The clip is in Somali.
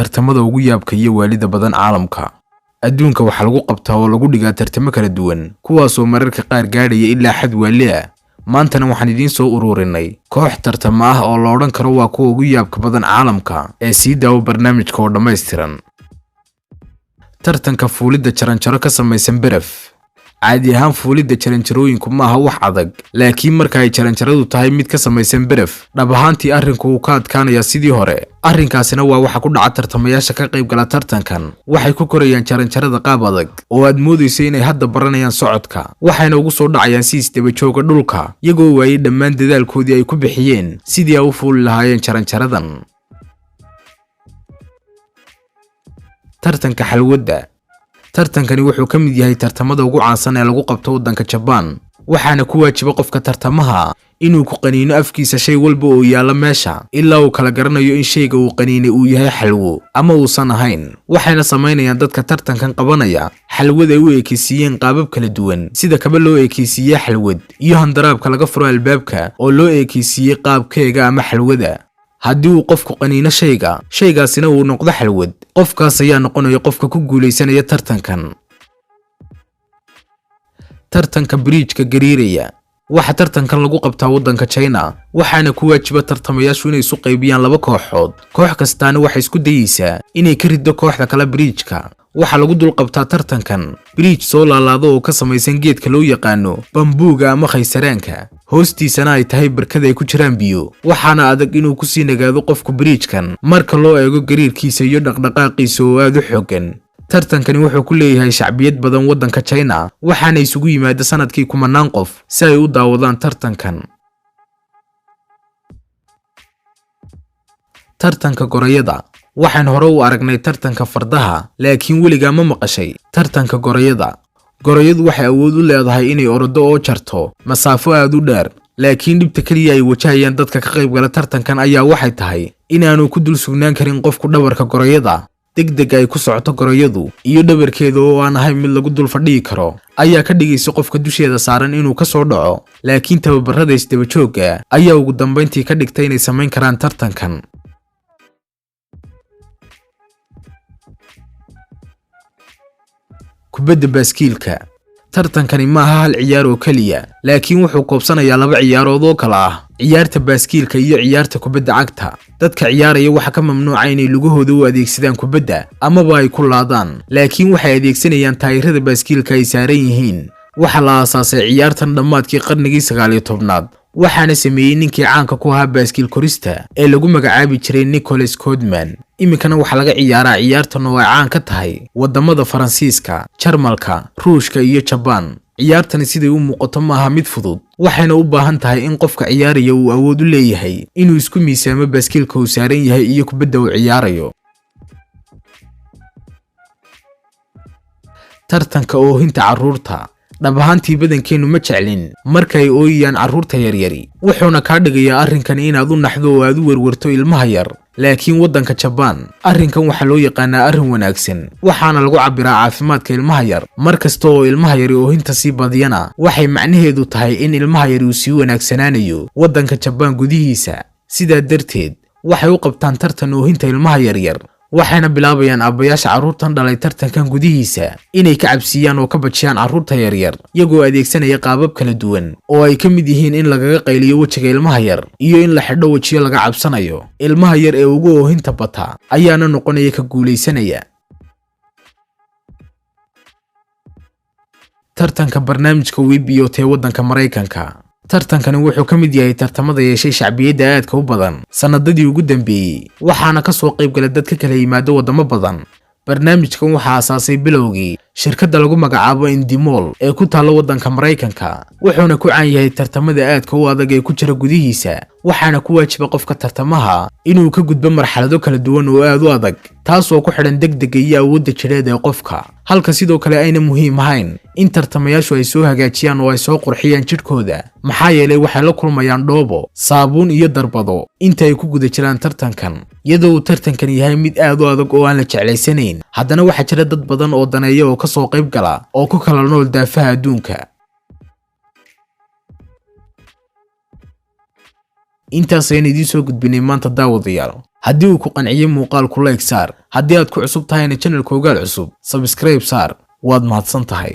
tartamada ugu yaabka iyo waalida badan caalamka. Adduunka waxa lagu qabtaa oo lagu dhigaa tartamo kala duwan, kuwaas oo mararka qaar gaadhaya ilaa xad waali ah. Maantana waxaan idiin soo ururinay koox tartamo ah oo la odhan karo waa kuwa ugu yaabka badan caalamka ee sii daawo barnaamijka oo dhammaystiran. Tartanka fuulidda jaranjaro ka samaysan baraf. caadi ahaan fuulidda jaranjarooyinku ma aha wax adag, laakiin marka ay jaranjaradu tahay mid ka samaysan baraf, dhab ahaantii arrinku wuu ka adkaanayaa sidii hore. Arrinkaasina waa waxa ku dhaca tartamayaasha ka qayb gala tartankan. Waxay ku korayaan jaranjarada qaab adag oo aad moodayso inay hadda baranayaan socodka, waxayna ugu soo dhacayaan si isdaba jooga dhulka, iyagoo waayay dhammaan dadaalkoodii ay ku bixiyeen sidii ay u fuuli lahaayeen jaranjaradan. Tartanka xalwadda. tartankani wuxuu ka mid yahay tartamada ugu caansan ee lagu qabto waddanka Japan, waxaana ku waajiba qofka tartamaha inuu ku qaniino afkiisa shay walba oo yaala meesha ilaa uu kala garanayo in shayga uu qaniinay uu yahay xalwo ama uusan ahayn. Waxayna sameynayaan dadka tartankan qabanaya xalwada ay u eekaysiiyeen qaabab kala duwan, sida kaba loo eekaysiiyey xalwad iyo handaraabka laga furo albaabka oo loo eekaysiiyey qaabkeega ama xalwada. haddii uu qofku qaniino shaygaasina uu noqdo xalwad, qofkaas ayaa noqonaya qofka ku guuleysanaya tartankan. tartanka bridge-ka gariiraya. waxa tartankan lagu qabtaa waddanka China, waxaana ku waajiba tartamayaashu inay isu qaybiyaan laba kooxood. koox kastaana waxay isku dayaysaa inay ka riddo kooxda kale bridge-ka. waxa lagu dul qabtaa tartankan bridge soo laalaado oo ka samaysan geedka loo yaqaano bambuuga ama khaysaraanka, hoostiisana ay tahay barkad ay ku jiraan biyo. waxaana adag inuu ku sii nagaado qofku bridge-kan marka loo eego gariirkiisa iyo dhaqdhaqaaqiisa oo aad u xooggan. tartankani wuxuu ku leeyahay shacbiyad badan waddanka China, waxaana isugu yimaada sanadkii kumanaan qof si ay u daawadaan tartankan. tartanka gorayada. waxaan hore u aragnay tartanka fardaha, laakiin weligaa ma maqashay tartanka gorayada. gorayadu waxay awood u leedahay inay ordo oo jarto masaafo aad u dheer, laakiin dhibta kaliya ay wajahayaan dadka ka qayb gala tartankan ayaa waxay tahay inaanu ku dul sugnaan karin qofku dhabarka gorayada. degdeg ay ku socoto gorayadu iyo dhabarkeeda oo aan ahayn mid lagu dul fadhiyi karo ayaa ka dhigaysa qofka dusheeda saaran inuu ka soo dhaco, laakiin tababarada isdaba joogga ayaa ugu dambeyntii ka dhigtay inay samayn karaan tartankan. kubadda baaskiilka. tartankani ma aha hal ciyaar oo kaliya, laakiin wuxuu koobsanayaa laba ciyaarood oo kala ah ciyaarta baaskiilka iyo ciyaarta kubadda cagta. dadka ciyaaraya waxa ka mamnuuca inay lugahooda u adeegsadaan kubadda amaba ay ku laadaan, laakiin waxay adeegsanayaan taayirada baaskiilka ay saaran yihiin. waxa la aasaasay ciyaartan dhammaadkii qarnigii 19aad, waxaana sameeyey ninkii caanka ku ahaa baaskiil korista ee lagu magacaabi jiray Nicholas Codman. iminkana waxaa laga ciyaaraa ciyaartan oo ay caan ka tahay wadamada Faransiiska, Jarmalka, Ruushka iyo Japan. ciyaartani siday u muuqato ma aha mid fudud, waxayna u baahan tahay in qofka ciyaaraya uu awood u leeyahay inuu isku miisaamo baaskiilka uu saaran yahay iyo kubadda uu ciyaarayo. tartanka oohinta carruurta. dhab ahaantii badankeenu ma jeclin marka ay ooyayaan carruurta yaryari, wuxuuna kaa dhigayaa arrinkan inaad u naxdo oo aad u werwerto ilmaha yar. laakiin waddanka Japan arrinkan waxaa loo yaqaanaa arrin wanaagsan, waxaana lagu cabbiraa caafimaadka ilmaha yar. markasta oo ilmaha yari oohinta sii badiyana waxay macnaheedu tahay in ilmaha yari uu sii wanaagsanaanayo waddanka Japan gudihiisa. sidaa darteed waxay u qabtaan tartan oohinta ilmaha yaryar, waxayna bilaabayaan aabbayaasha carruurtan dhalay tartankan gudihiisa inay ka cabsiiyaan oo ka bajiyaan carruurta yaryar, iyagoo adeegsanaya qaabab kala duwan oo ay ka mid yihiin in lagaga qayliyo wejiga ilmaha yar iyo in la xidho wejiyo laga cabsanayo. ilmaha yar ee ugu oohinta bata ayaana noqonaya ka guuleysanaya. tartanka barnaamijka WBOT ee waddanka Mareykanka. tartankani wuxuu ka mid yahay tartamada yeeshay shacbiyadda aadka u badan sanadadii ugu dambeeyay, waxaana ka soo qayb galay dad ka kala yimaada wadamo badan. barnaamijkan waxaa aasaasay bilowgii shirkadda lagu magacaabo Endemol ee ku taalla waddanka Mareykanka, wuxuuna ku caan yahay tartamada aadka u adag ee ku jira gudihiisa. waxaana ku waajiba qofka tartamaha inuu ka gudbo marxalado kala duwan oo aad u adag, taasoo ku xidhan degdega iyo awoodda jireed ee qofka. halka sidoo kale ayna muhiim ahayn in tartamayaashu ay soo hagaajiyaan oo ay soo qurxiyaan jidhkooda, maxaa yeelay waxay la kulmayaan dhoobo, saabuun iyo darbado inta ay ku guda jiraan tartankan. iyadoo uu tartankan yahay mid aad u adag oo aan la jeclaysanayn, haddana waxaa jira dad badan oo daneeya oo ka soo qayb gala oo ku kala nool daafaha adduunka. intaas ayaan idiin soo gudbinay maanta daawadayaal. haddii uu ku qanciyay muuqaalku like saar, haddii aad ku cusub tahayna channelka Ogaal Cusub subscribe saar. waad mahadsan tahay.